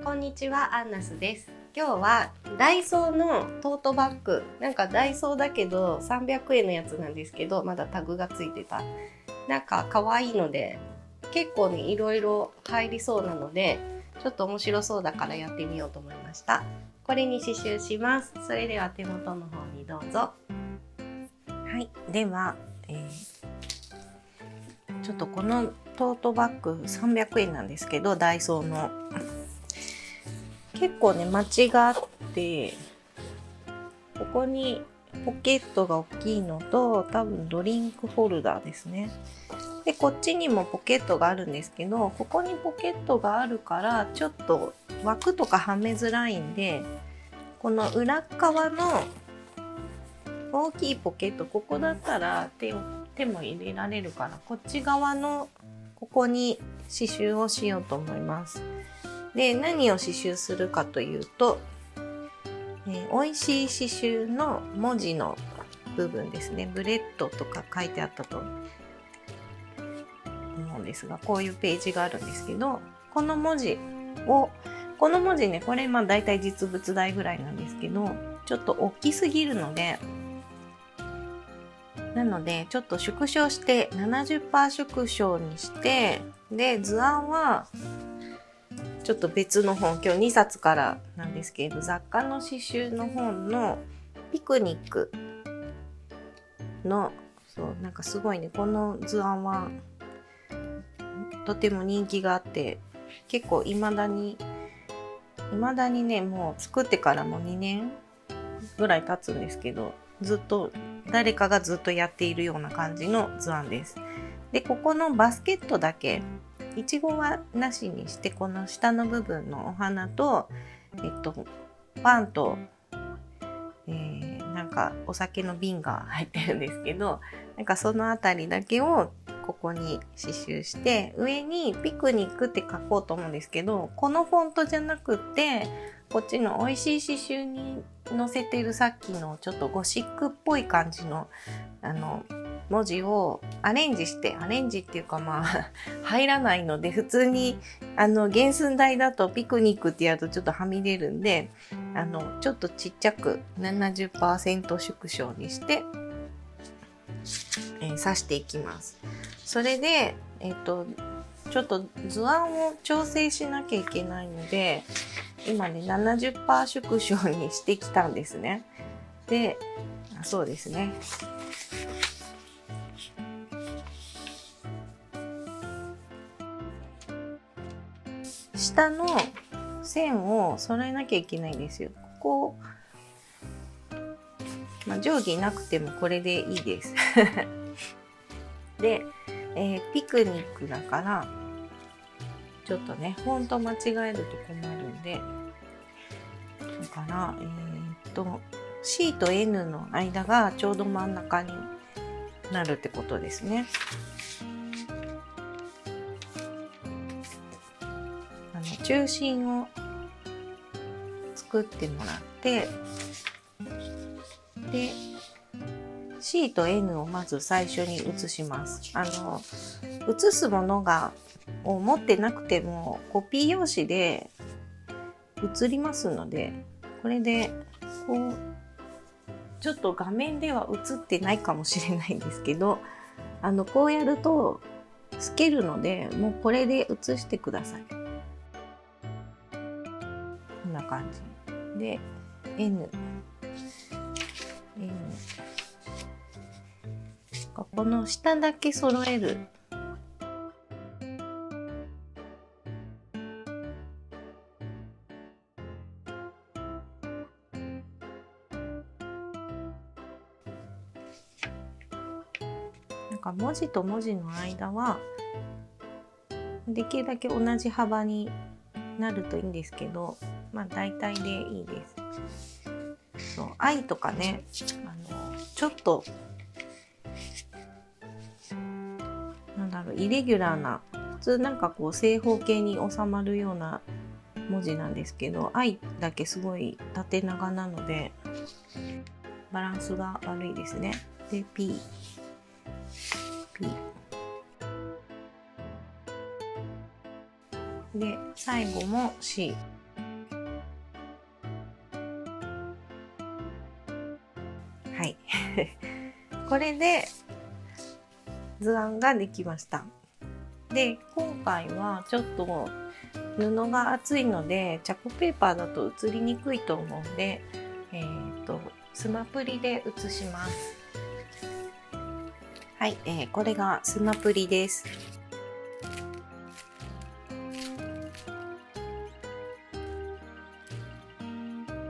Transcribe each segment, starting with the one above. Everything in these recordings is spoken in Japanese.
こんにちは、アンナスです。今日はダイソーのトートバッグ、なんかダイソーだけど300円のやつなんですけど、まだタグがついてた。なんか可愛いので、結構ね、いろいろ入りそうなので、ちょっと面白そうだからやってみようと思いました。これに刺繍します。それでは手元の方にどうぞ。はい、では、ちょっとこのトートバッグ300円なんですけど、ダイソーの結構ね、間違ってここにポケットが大きいのと、多分ドリンクホルダーですね。でこっちにもポケットがあるんですけど、ここにポケットがあるからちょっと枠とかはめづらいんで、この裏側の大きいポケット、ここだったら手も入れられるから、こっち側のここに刺繍をしようと思います。で、何を刺繍するかというと、美味しい刺繍の文字の部分ですね。ブレッドとか書いてあったと思うんですが、こういうページがあるんですけど、この文字ね、これだいたい実物大ぐらいなんですけど、ちょっと大きすぎるので、ちょっと縮小して 70% 縮小にして、で図案はちょっと別の本、今日2冊からなんですけど、雑貨の刺繍の本のピクニックの、なんかすごいね、この図案はとても人気があって、結構未だにね、もう作ってからも2年ぐらい経つんですけど、誰かがずっとやっているような感じの図案です。で、ここのバスケットだけ、いちごはなしにして、この下の部分のお花と、パンと、なんかお酒の瓶が入ってるんですけど、なんかそのあたりだけをここに刺繍して、上にピクニックって書こうと思うんですけど、このフォントじゃなくて、こっちの美味しい刺繍に載せてるさっきのちょっとゴシックっぽい感じの文字をアレンジっていうか入らないので、普通に原寸大だとピクニックってやるとちょっとはみ出るんで、ちょっとちっちゃく 70% 縮小にして、刺していきます。それでちょっと図案を調整しなきゃいけないので、今ね 70% 縮小にしてきたんですね。で、そうですね、下の線を揃えなきゃいけないんですよ。ここ、定規なくてもこれでいいですで、ピクニックだからちょっとね、フォント間違えると困るんで、だからC と N の間がちょうど真ん中になるってことですね。中心を作ってもらって、で C と N をまず最初に写します。写すものを持ってなくてもコピー用紙で写りますので、これでこうちょっと画面では写ってないかもしれないんですけど、こうやると透けるので、もうこれで写してください。こんな感じで N この下だけ揃える。なんか文字と文字の間はできるだけ同じ幅になるといいんですけど、大体でいいです。そう、愛とかね、ちょっとイレギュラーな、普通なんかこう正方形に収まるような文字なんですけど、愛だけすごい縦長なのでバランスが悪いですね。で P で最後も C れで図案ができました。で、今回はちょっと布が厚いのでチャコペーパーだと写りにくいと思うんで、スマプリで写します。はい、これがスマプリです。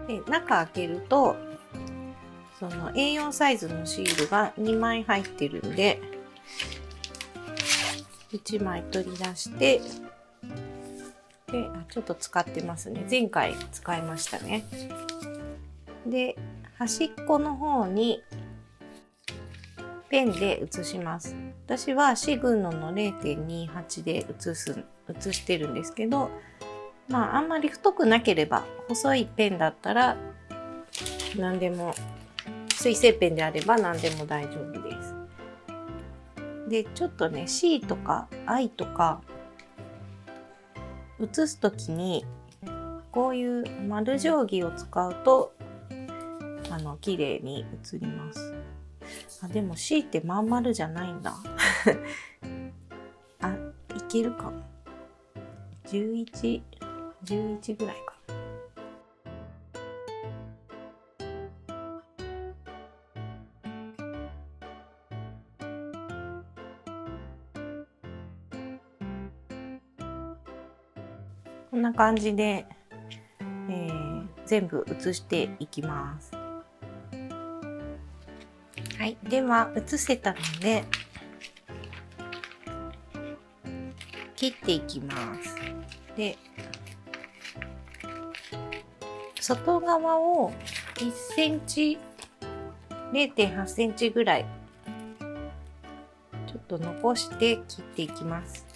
で、中開けるとその A4 サイズのシールが2枚入ってるんで1枚取り出して、で、ちょっと使ってますね。前回使いましたね。で、端っこの方にペンで写します。私はシグノの 0.28 で写してるんですけど、まああんまり太くなければ、細いペンだったら何でも、水性ペンであれば何でも大丈夫です。で、ちょっとね C とか I とか写すときにこういう丸定規を使うと綺麗に写ります。でも C ってまん丸じゃないんだいけるかも。11ぐらいか。こんな感じで、全部写していきます。はい、では写せたので切っていきます。で、外側を1センチ、0.8 センチぐらいちょっと残して切っていきます。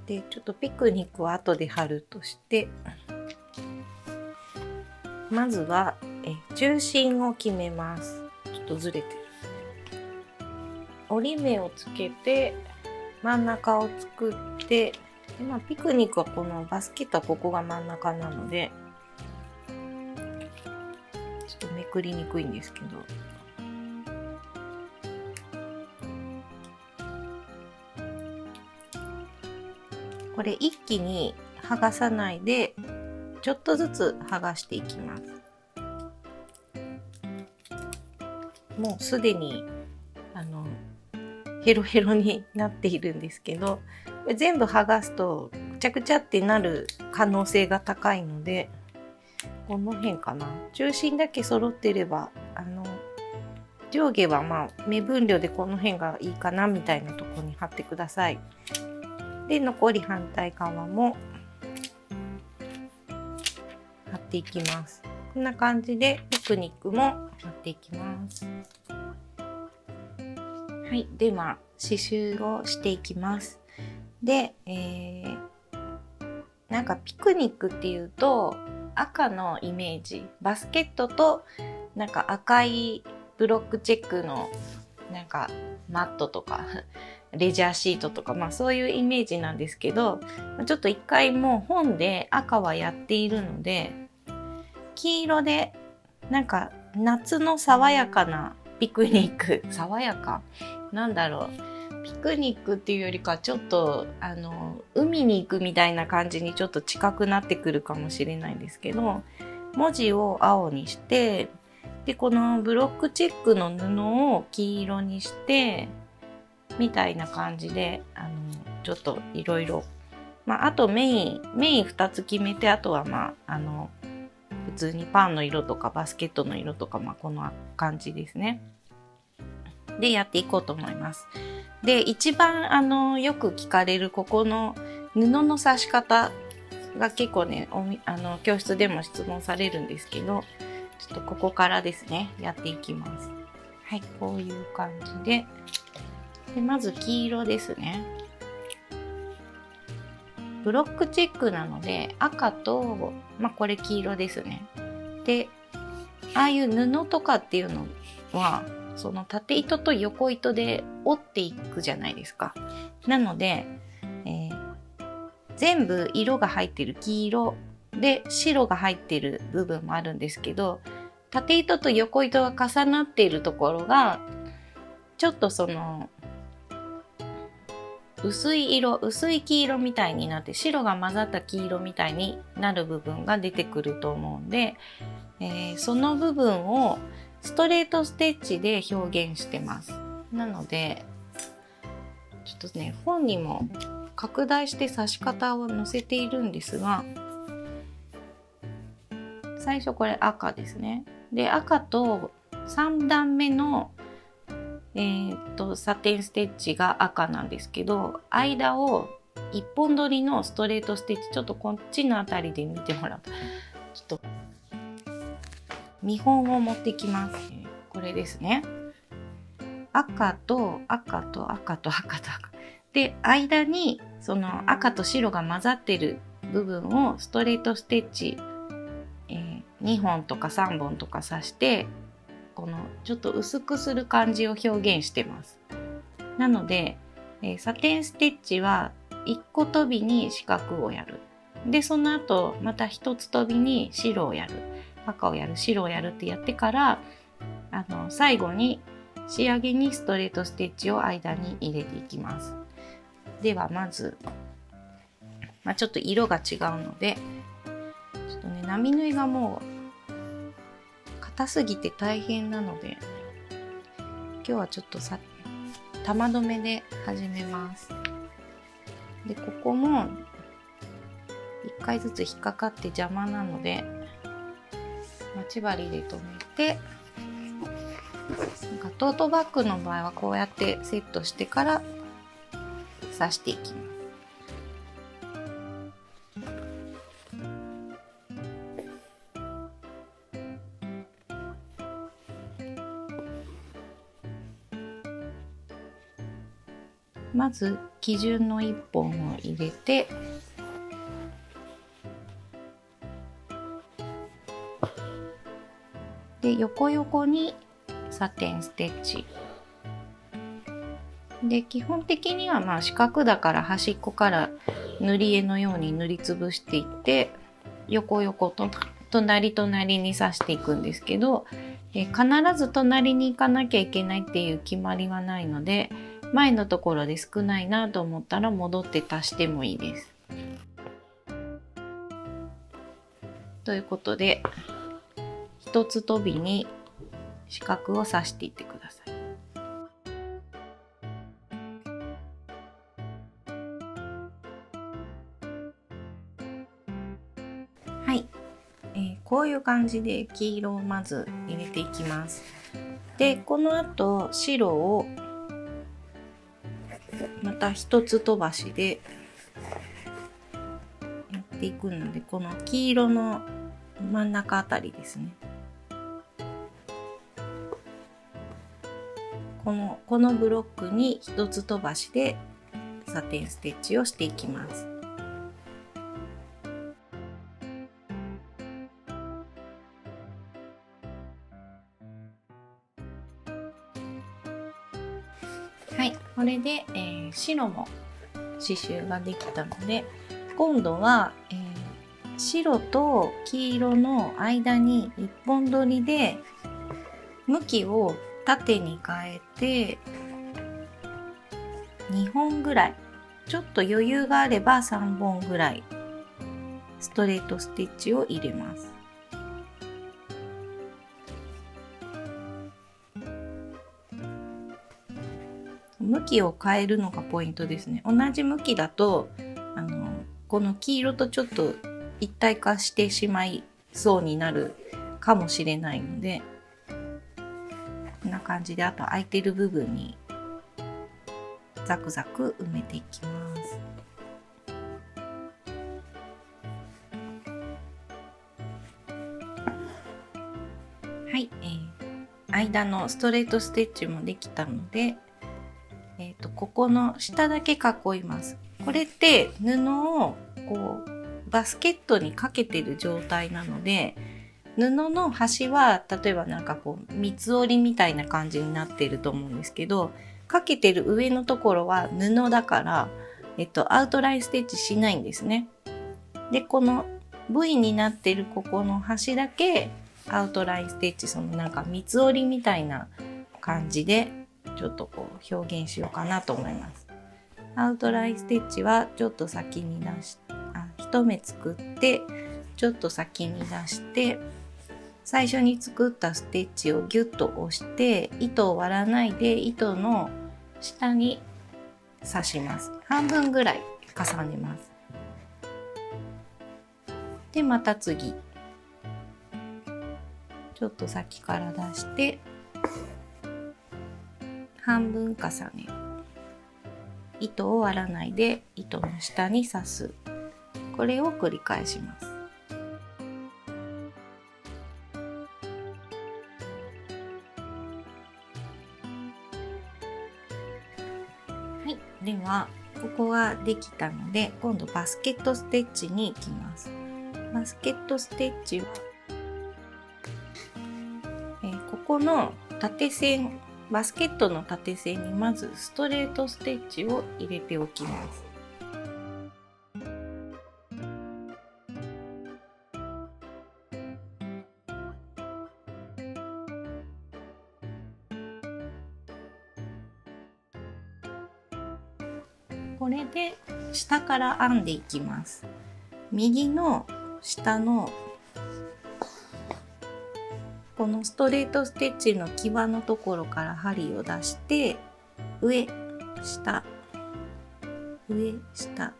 で、ちょっとピクニックは後で貼るとして、まずは中心を決めます。ちょっとずれてる。折り目をつけて真ん中を作って、で、ピクニックはこのバスケットはここが真ん中なのでちょっとめくりにくいんですけど、これ一気に剥がさないでちょっとずつ剥がしていきます。もうすでにヘロヘロになっているんですけど、これ全部剥がすとくちゃくちゃってなる可能性が高いので、この辺かな、中心だけ揃ってれば上下はまあ目分量でこの辺がいいかなみたいなところに貼ってください。で、残り反対側も貼っていきます。こんな感じでピクニックも貼っていきます。はい、では刺繍をしていきます。で、なんかピクニックっていうと赤のイメージ、バスケットとなんか赤いブロックチェックのなんかマットとかレジャーシートとか、まあそういうイメージなんですけど、ちょっと一回もう本で赤はやっているので、黄色でなんか夏の爽やかなピクニック、爽やかなんだろう、ピクニックっていうよりかちょっと海に行くみたいな感じにちょっと近くなってくるかもしれないんですけど、文字を青にして、でこのブロックチェックの布を黄色にしてみたいな感じでちょっといろいろ、あとメイン2つ決めて、あとは普通にパンの色とかバスケットの色とか、この感じですね。でやっていこうと思います。で、一番よく聞かれるここの布の刺し方が結構ね、教室でも質問されるんですけど、ちょっとここからですね、やっていきます。はい、こういう感じで、まず黄色ですね。ブロックチェックなので赤と、これ黄色ですね。で、ああいう布とかっていうのはその縦糸と横糸で折っていくじゃないですか。なので、全部色が入ってる黄色で白が入ってる部分もあるんですけど、縦糸と横糸が重なっているところがちょっとその薄い黄色みたいになって、白が混ざった黄色みたいになる部分が出てくると思うんで、その部分をストレートステッチで表現してます。なのでちょっとね、本にも拡大して刺し方を載せているんですが、最初これ赤ですね。で、赤と3段目のサテンステッチが赤なんですけど、間を1本取りのストレートステッチ、ちょっとこっちのあたりで見てもらうと、ちょっと見本を持ってきます。これですね。赤と赤と赤と赤と赤で、間にその赤と白が混ざってる部分をストレートステッチ、2本とか3本とか刺して、このちょっと薄くする感じを表現してます。なので、サテンステッチは1個飛びに四角をやる。で、その後また1つ飛びに白をやる。赤をやる、白をやるってやってから、最後に仕上げにストレートステッチを間に入れていきます。ではまず、ちょっと色が違うので、ちょっとね、並縫いがもう硬すぎて大変なので、今日はちょっと玉留めで始めます。で、ここも1回ずつ引っかかって邪魔なので、待ち針で留めて、なんかトートバッグの場合はこうやってセットしてから刺していきます。まず基準の1本を入れて、で、横横にサテンステッチで、基本的には四角だから端っこから塗り絵のように塗りつぶしていって、横横と隣に刺していくんですけど、必ず隣に行かなきゃいけないっていう決まりはないので、前のところで少ないなと思ったら戻って足してもいいです。ということで、一つ飛びに四角を刺していってください。はい、こういう感じで黄色をまず入れていきます。で、この後白をまた一つ飛ばしでやっていくので、この黄色の真ん中あたりですね。このブロックに一つ飛ばしでサテンステッチをしていきます。はい、これで、白も刺繍ができたので、今度は、白と黄色の間に一本取りで向きを縦に変えて2本ぐらい、ちょっと余裕があれば3本ぐらいストレートステッチを入れます。向きを変えるのがポイントですね。同じ向きだとこの黄色とちょっと一体化してしまいそうになるかもしれないので、こんな感じで、あと空いてる部分にザクザク埋めていきます。はい、間のストレートステッチもできたので、ここの下だけ囲います。これって布をこうバスケットにかけてる状態なので、布の端は例えばなんかこう三つ折りみたいな感じになっていると思うんですけど、かけてる上のところは布だから、アウトラインステッチしないんですね。で、この V になってるここの端だけアウトラインステッチ、そのなんか三つ折りみたいな感じでちょっとこう表現しようかなと思います。アウトラインステッチはちょっと先に出し一目作ってちょっと先に出して、最初に作ったステッチをギュッと押して糸を割らないで糸の下に刺します。半分ぐらい重ねます。でまた次ちょっと先から出して半分重ね、糸を割らないで糸の下に刺す。これを繰り返します。はい、ではここができたので、今度バスケットステッチに行きます。バスケットステッチは、ここの縦線、バスケットの縦線にまずストレートステッチを入れておきます。これで下から編んでいきます。右の下のこのストレートステッチの際のところから針を出して、上下上下、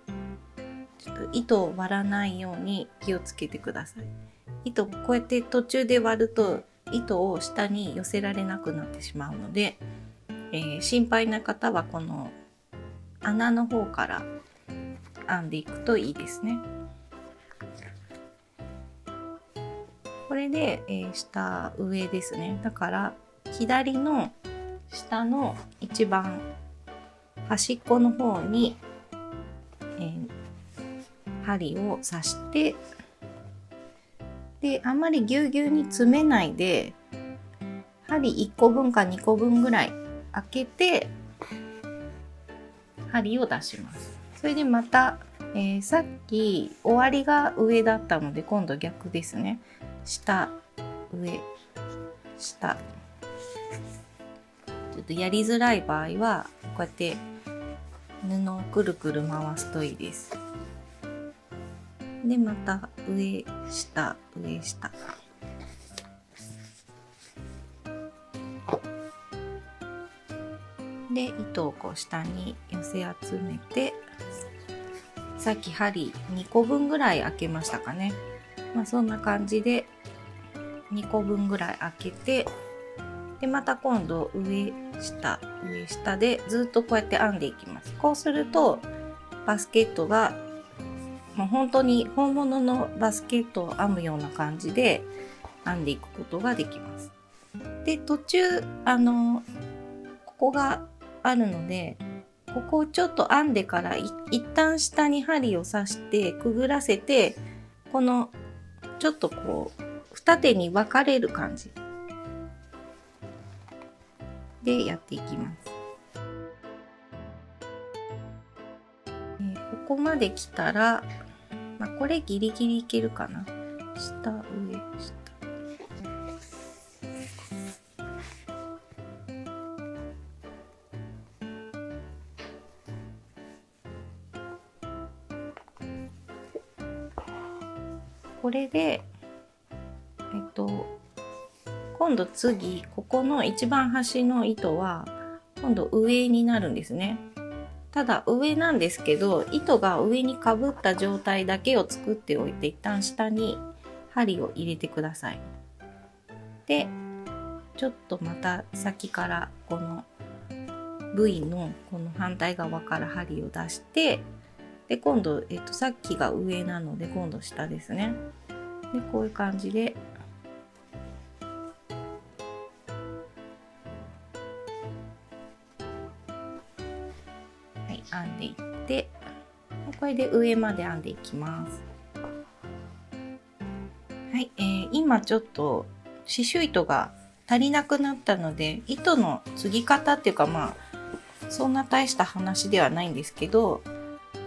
ちょっと糸を割らないように気をつけてください。糸こうやって途中で割ると糸を下に寄せられなくなってしまうので、心配な方はこの穴の方から編んでいくといいですね。これで、下上ですね。だから左の下の一番端っこの方に、針を刺して、であんまりぎゅうぎゅうに詰めないで針1個分か2個分ぐらい開けて針を出します。それでまた、さっき終わりが上だったので今度逆ですね。下上下、ちょっとやりづらい場合はこうやって布をくるくる回すといいです。でまた上下上下、で糸をこう下に寄せ集めて、さっき針2個分ぐらい開けましたかね。そんな感じで2個分ぐらい開けて、でまた今度上下上下でずっとこうやって編んでいきます。こうするとバスケットがもう本当に本物のバスケットを編むような感じで編んでいくことができます。で途中ここがあるので、ここをちょっと編んでから一旦下に針を刺してくぐらせて、このちょっとこう二手に分かれる感じでやっていきます。ここまで来たら、これギリギリいけるかな。下上下、これで今度次ここの一番端の糸は今度上になるんですね。ただ上なんですけど、糸が上にかぶった状態だけを作っておいて、一旦下に針を入れてください。でちょっとまた先からこの V のこの反対側から針を出して、で今度、さっきが上なので今度下ですね。でこういう感じで編んでいって、これで上まで編んでいきます。はい、今ちょっと刺繍糸が足りなくなったので、糸の継ぎ方っていうかそんな大した話ではないんですけど、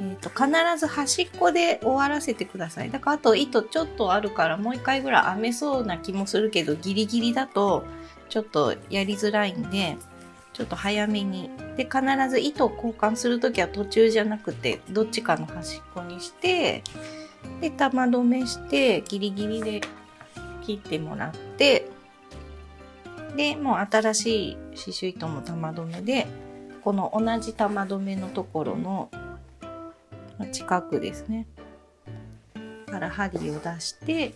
必ず端っこで終わらせてください。だからあと糸ちょっとあるからもう一回ぐらい編めそうな気もするけど、ギリギリだとちょっとやりづらいんで、ちょっと早めに。で、必ず糸を交換するときは途中じゃなくてどっちかの端っこにして、で玉留めしてギリギリで切ってもらって、でもう新しい刺繍糸も玉留めで、この同じ玉留めのところの近くですねから針を出して、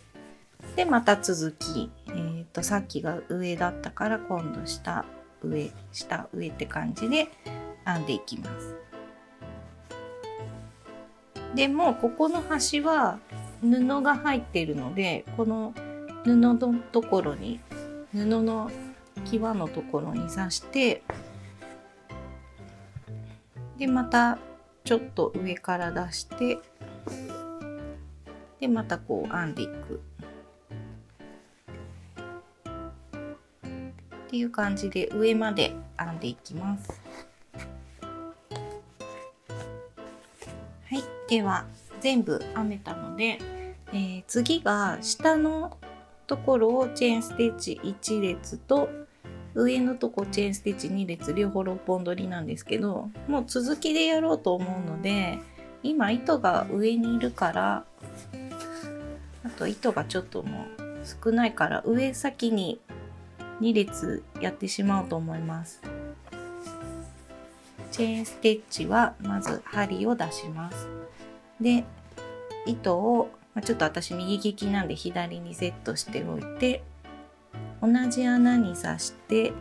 でまた続き、さっきが上だったから今度下上下上って感じで編んでいきます。でもここの端は布が入っているので、この布のところに、布の際のところに刺して、でまたちょっと上から出して、でまたこう編んでいくっていう感じで上まで編んでいきます。はい、では全部編めたので、次が下のところをチェーンステッチ1列と上のとこチェーンステッチ2列両方6本取りなんですけど、もう続きでやろうと思うので、今糸が上にいるから、あと糸がちょっともう少ないから上先に2列やってしまおうと思います。チェーンステッチはまず針を出します。で糸をちょっと私右利きなんで左にセットしておいて、同じ穴に刺して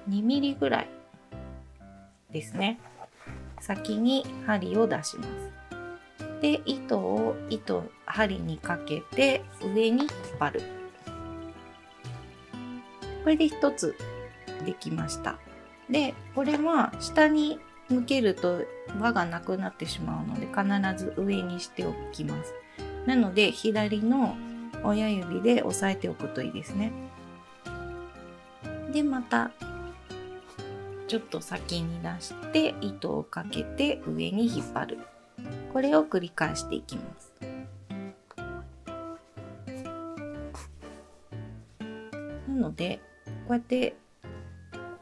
2ミリぐらいですね、先に針を出します。で針にかけて上に引っ張る。これで一つできました。でこれは下に向けると輪がなくなってしまうので必ず上にしておきます。なので左の親指で押さえておくといいですね。でまたちょっと先に出して糸をかけて上に引っ張る。これを繰り返していきます。なのでこうやって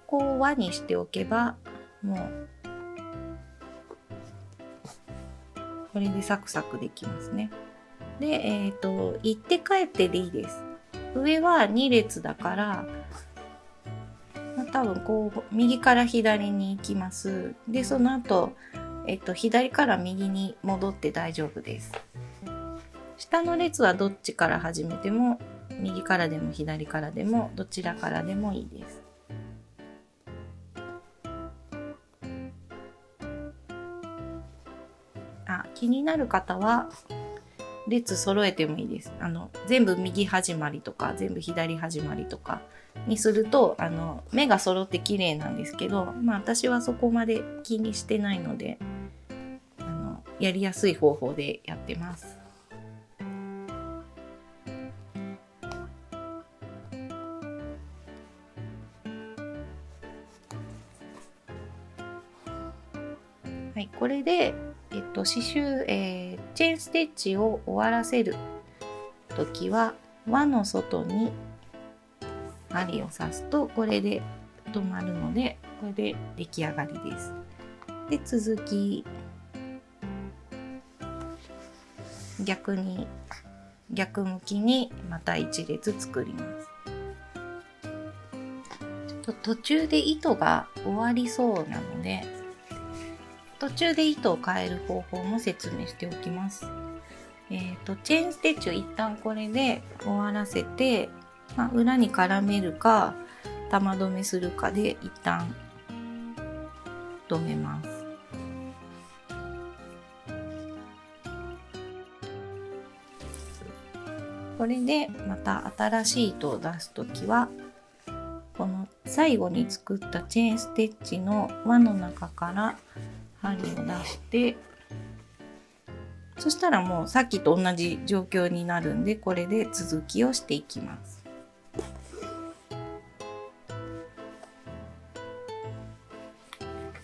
ここを輪にしておけばもうこれでサクサクできますね。で、行って帰ってでいいです。上は2列だから、多分こう右から左に行きます。でその後、左から右に戻って大丈夫です。下の列はどっちから始めても、右からでも左からでもどちらからでもいいです。気になる方は列揃えてもいいです。全部右始まりとか全部左始まりとかにすると目が揃って綺麗なんですけど、私はそこまで気にしてないのでやりやすい方法でやってます。はい、これで刺繍、チェーンステッチを終わらせる時は輪の外に針を刺すとこれで止まるので、これで出来上がりです。で続き逆向きにまた1列作ります。途中で糸が終わりそうなので途中で糸を変える方法も説明しておきます。チェーンステッチを一旦これで終わらせて、裏に絡めるか玉留めするかで一旦留めます。これでまた新しい糸を出すときはこの最後に作ったチェーンステッチの輪の中から針を出して、そしたらもうさっきと同じ状況になるんで、これで続きをしていきます。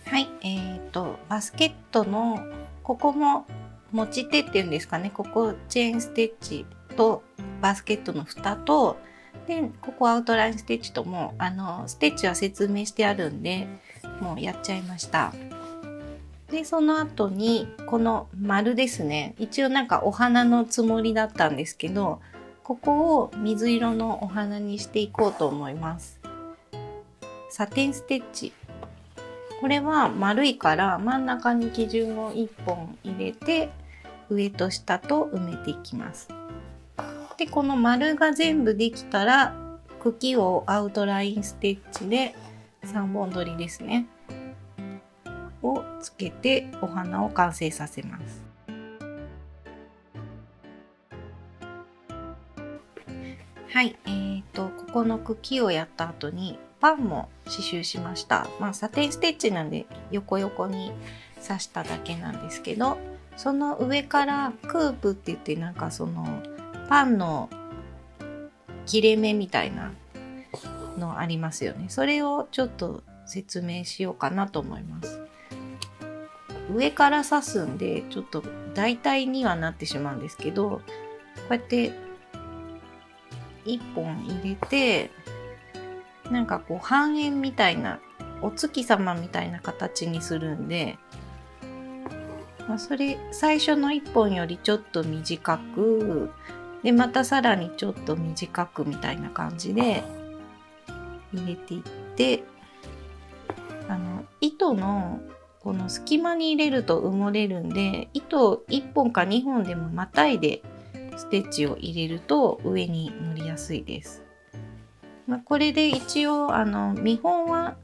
はい、バスケットのここも持ち手っていうんですかね、ここチェーンステッチとバスケットの蓋と、でここアウトラインステッチともステッチは説明してあるんでもうやっちゃいました。でその後にこの丸ですね、一応なんかお花のつもりだったんですけど、ここを水色のお花にしていこうと思います。サテンステッチ、これは丸いから真ん中に基準を1本入れて上と下と埋めていきます。でこの丸が全部できたら茎をアウトラインステッチで3本取りですねをつけてお花を完成させます。はい、ここの茎をやった後にパンも刺繍しました。サテンステッチなんで横横に刺しただけなんですけど、その上からクープって言ってなんかそのパンの切れ目みたいなのありますよね。それをちょっと説明しようかなと思います。上から刺すんでちょっと大体にはなってしまうんですけど、こうやって1本入れてなんかこう半円みたいなお月様みたいな形にするんで、それ最初の1本よりちょっと短くでまたさらにちょっと短くみたいな感じで入れていって、糸のこの隙間に入れると埋もれるんで、糸1本か2本でもまたいでステッチを入れると上に乗りやすいです。これで一応見本は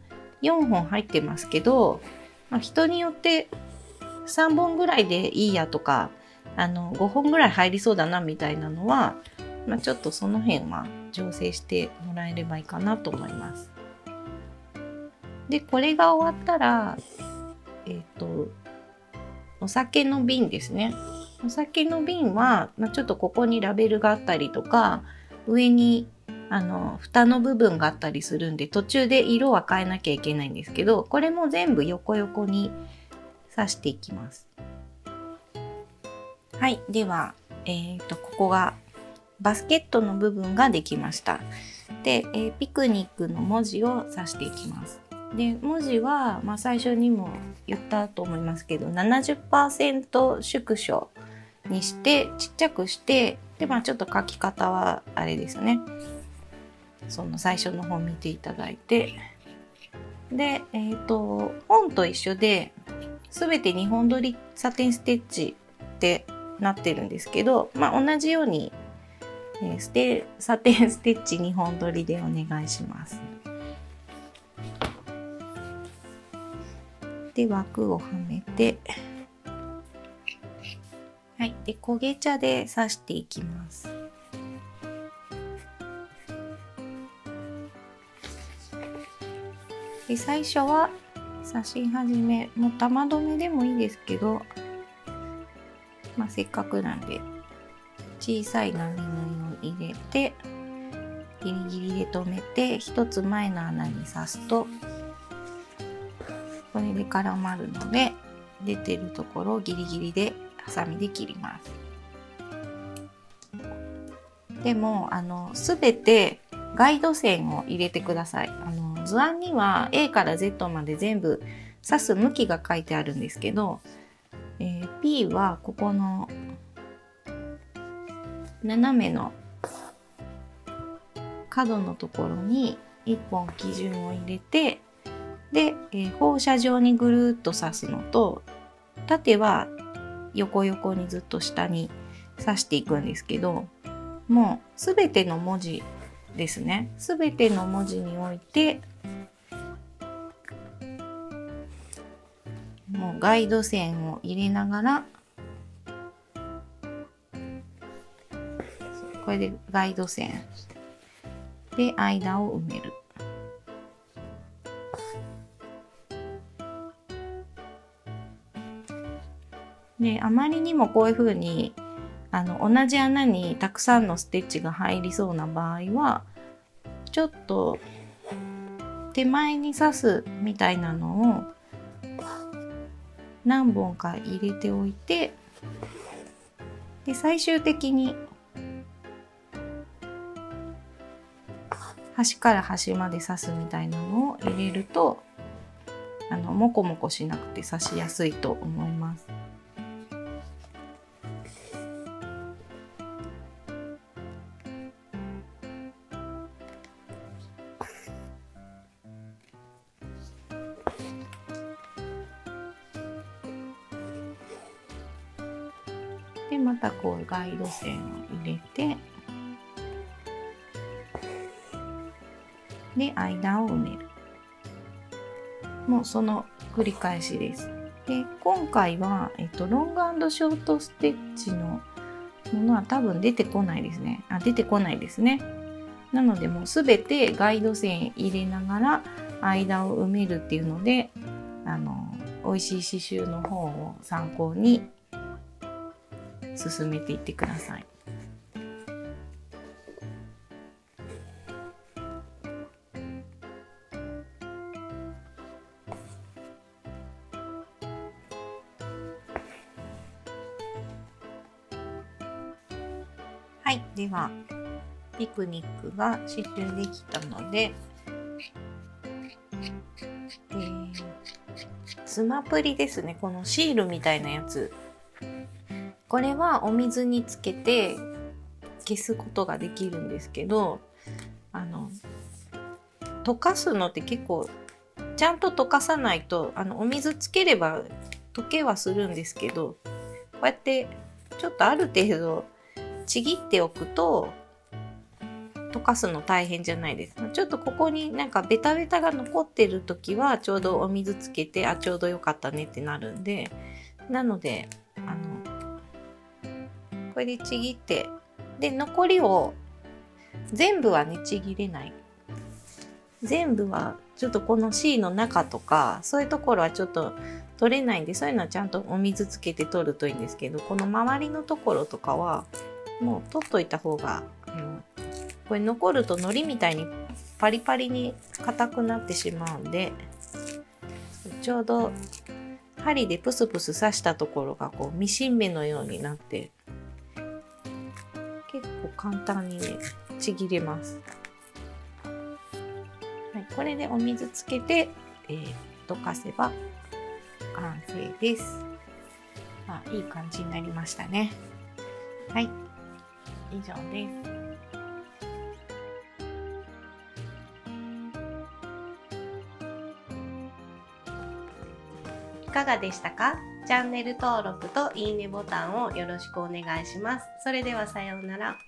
4本入ってますけど、人によって3本ぐらいでいいやとか5本ぐらい入りそうだなみたいなのは、ちょっとその辺は調整してもらえればいいかなと思います。でこれが終わったらお酒の瓶ですね。お酒の瓶は、ちょっとここにラベルがあったりとか上に蓋の部分があったりするんで途中で色は変えなきゃいけないんですけど、これも全部横横に刺していきます。はい、では、ここがバスケットの部分ができました。で、ピクニックの文字を刺していきます。で文字は、最初にも言ったと思いますけど 70% 縮小にしてちっちゃくして、でちょっと書き方はあれですね、その最初の本見ていただいて、で本と一緒で全て2本取りサテンステッチってなってるんですけど、同じように、サテンステッチ2本取りでお願いします。で枠をはめて、はい、で焦げ茶で刺していきます。で最初は刺し始めもう玉留めでもいいですけど、せっかくなんで小さい波縫いを入れてギリギリで留めて一つ前の穴に刺すとこれで絡まるので、出てるところをギリギリでハサミで切ります。でも全てガイド線を入れてください。図案には A から Z まで全部刺す向きが書いてあるんですけど、P はここの斜めの角のところに1本基準を入れて、で、放射状にぐるっと刺すのと、縦は横横にずっと下に刺していくんですけど、もうすべての文字ですね。すべての文字においてもうガイド線を入れながら、これでガイド線で間を埋める。であまりにもこういう風に同じ穴にたくさんのステッチが入りそうな場合はちょっと手前に刺すみたいなのを何本か入れておいて、で最終的に端から端まで刺すみたいなのを入れるとモコモコしなくて刺しやすいと思います。でまたこうガイド線を入れて、で間を埋める。もうその繰り返しです。で今回は、ロング&ショートステッチのものは多分出てこないですね。出てこないですね。なのでもうすべてガイド線入れながら間を埋めるっていうので、美味しい刺繍の方を参考に進めていってください。はい、ではピクニックが刺繍できたので、スマプリですね。このシールみたいなやつ、これはお水につけて消すことができるんですけど、溶かすのって結構ちゃんと溶かさないと、お水つければ溶けはするんですけど、こうやってちょっとある程度ちぎっておくと溶かすの大変じゃないです。ちょっとここになんかベタベタが残ってる時はちょうどお水つけて、ちょうどよかったねってなるんで、なのでこれでちぎって、で残りを全部はねちぎれない。全部はちょっとこの C の中とかそういうところはちょっと取れないんで、そういうのはちゃんとお水つけて取るといいんですけど、この周りのところとかはもう取っといた方が、これ残ると海苔みたいにパリパリに硬くなってしまうんで、ちょうど針でプスプス刺したところがこうミシン目のようになって結構簡単にねちぎれます。はい、これでお水つけて、溶かせば完成です。いい感じになりましたね。はい、以上です。いかがでしたか？チャンネル登録といいねボタンをよろしくお願いします。それではさようなら。